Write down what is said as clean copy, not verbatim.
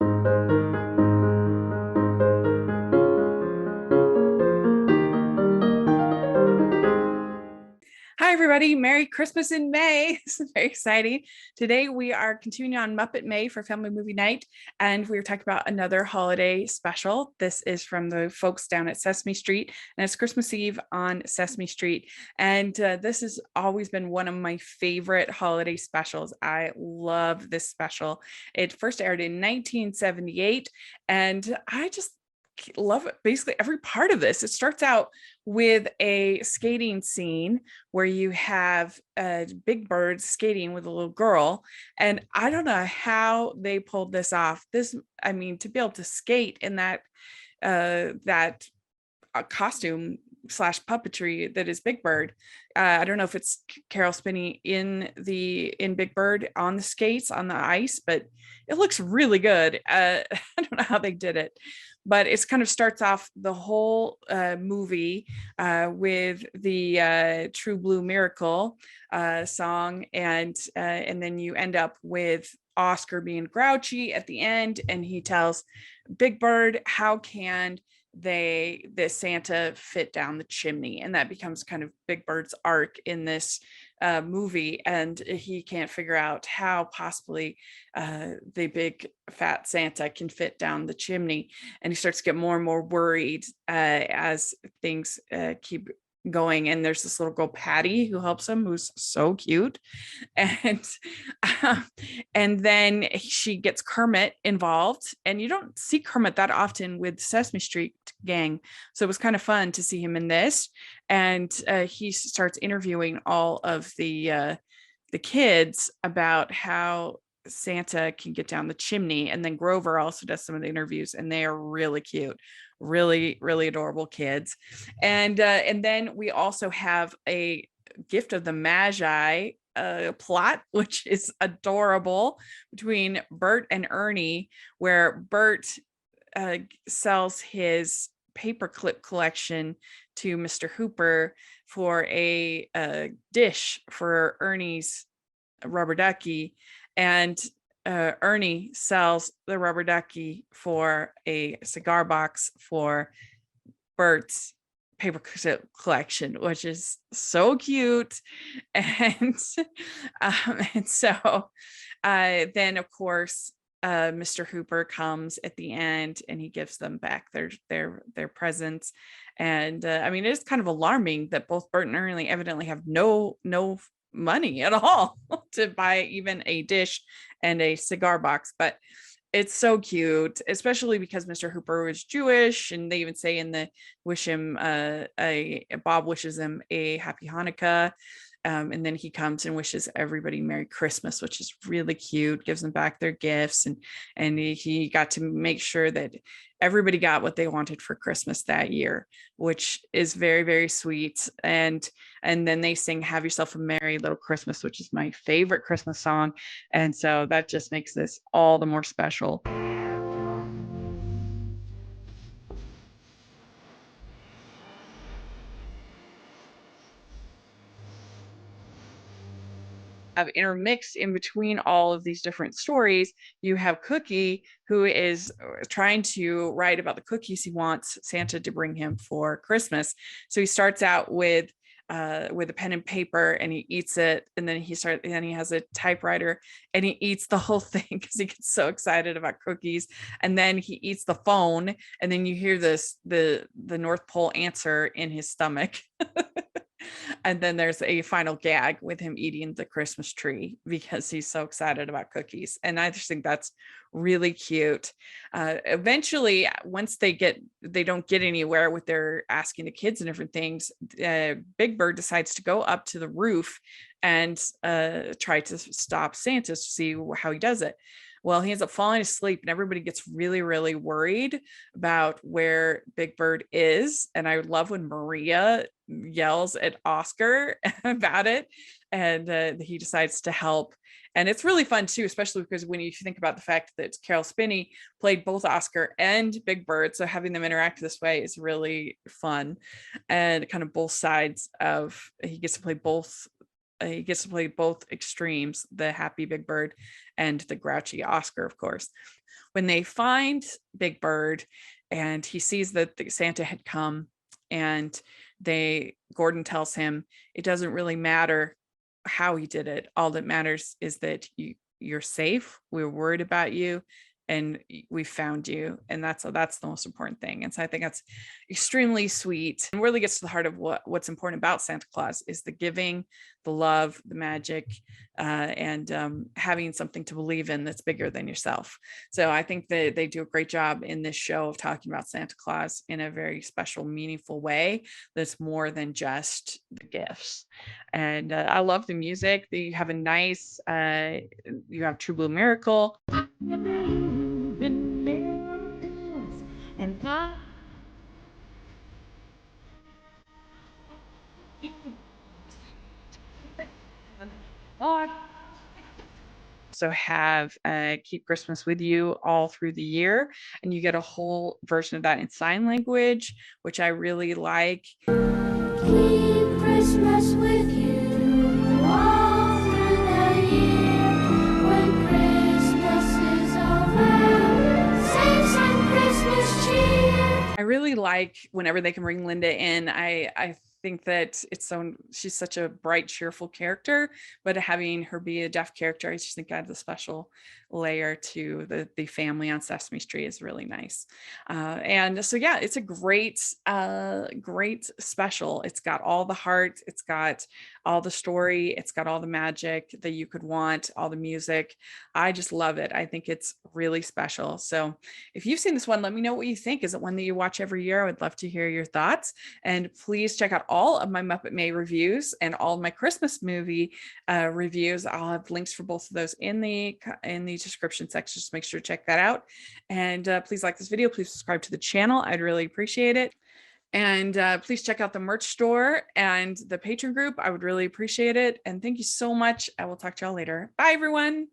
Hi, everybody. Merry Christmas in May. This is very exciting. Today, we are continuing on Muppet May for Family Movie Night, and we're talking about another holiday special. This is from the folks down at Sesame Street, and it's Christmas Eve on Sesame Street. And this has always been one of my favorite holiday specials. I love this special. It first aired in 1978, and I just love it, basically every part of this. It starts out with a skating scene where you have Big Bird skating with a little girl, and I don't know how they pulled this off. This, I mean, to be able to skate in that costume slash puppetry that is Big Bird. I don't know if it's Carol Spinney in Big Bird on the skates on the ice, but it looks really good. I don't know how they did it, but it's kind of starts off the whole movie with the True Blue Miracle song, and then you end up with Oscar being grouchy at the end, and he tells Big Bird, how can the Santa fit down the chimney? And that becomes kind of Big Bird's arc in this movie, and he can't figure out how possibly the big fat Santa can fit down the chimney, and he starts to get more and more worried as things keep going. And there's this little girl Patty who helps him, who's so cute, and um, and then she gets Kermit involved, and you don't see Kermit that often with Sesame Street gang, so it was kind of fun to see him in this. And he starts interviewing all of the kids about how Santa can get down the chimney, and then Grover also does some of the interviews, and they are really cute, really adorable kids. And then we also have a gift of the Magi plot, which is adorable, between Bert and Ernie, where Bert sells his paperclip collection to Mr. Hooper for a dish for Ernie's rubber ducky, and Ernie sells the rubber ducky for a cigar box for Bert's paper collection, which is so cute. And and so then of course Mr. Hooper comes at the end, and he gives them back their presents. And I mean, it's kind of alarming that both Bert and Ernie evidently have no money at all to buy even a dish and a cigar box, but it's so cute, especially because Mr. Hooper was Jewish, and they even say in the wish him a Bob wishes him a happy Hanukkah. And then he comes and wishes everybody Merry Christmas, which is really cute, gives them back their gifts. And he got to make sure that everybody got what they wanted for Christmas that year, which is very sweet. And then they sing Have Yourself a Merry Little Christmas, which is my favorite Christmas song. And so that just makes this all the more special. Have intermixed in between all of these different stories, you have Cookie, who is trying to write about the cookies he wants Santa to bring him for Christmas. So he starts out with a pen and paper, and he eats it, and then he has a typewriter, and he eats the whole thing because he gets so excited about cookies. And then he eats the phone, and then you hear the North Pole answer in his stomach. And then there's a final gag with him eating the Christmas tree because he's so excited about cookies. And I just think that's really cute. Eventually, once they don't get anywhere with their asking the kids and different things, Big Bird decides to go up to the roof and try to stop Santa to see how he does it. Well, he ends up falling asleep, and everybody gets really worried about where Big Bird is. And I love when Maria yells at Oscar about it, and he decides to help. And it's really fun too, especially because when you think about the fact that Carol Spinney played both Oscar and Big Bird, so having them interact this way is really fun. And kind of both sides of, he gets to play both he gets to play both extremes, the happy Big Bird and the grouchy Oscar, of course. When they find Big Bird and he sees that the Santa had come, and Gordon tells him it doesn't really matter how he did it. All that matters is that you're safe. We're worried about you, and we found you, and that's the most important thing. And so I think that's extremely sweet and really gets to the heart of what's important about Santa Claus is the giving, the love, the magic, and having something to believe in that's bigger than yourself. So I think that they do a great job in this show of talking about Santa Claus in a very special, meaningful way that's more than just the gifts. And I love the music. You have a nice, you have True Blue Miracle. And so have Keep Christmas With You all through the year, and you get a whole version of that in sign language, which I really like. Keep Christmas with you all through the year. When Christmas is over, sing some Christmas cheer. I really like whenever they can bring Linda in. I think that she's such a bright, cheerful character, but having her be a deaf character, I just think adds a special layer to the family on Sesame Street is really nice. And so, yeah, it's a great special. It's got all the heart, it's got all the story, it's got all the magic that you could want, all the music. I just love it. I think it's really special. So if you've seen this one, let me know what you think. Is it one that you watch every year? I would love to hear your thoughts. And please check out all of my Muppet May reviews and all of my Christmas movie reviews. I'll have links for both of those in the description section. Just make sure to check that out. And please like this video. Please subscribe to the channel. I'd really appreciate it. And please check out the merch store and the Patreon group. I would really appreciate it. And thank you so much. I will talk to y'all later. Bye, everyone.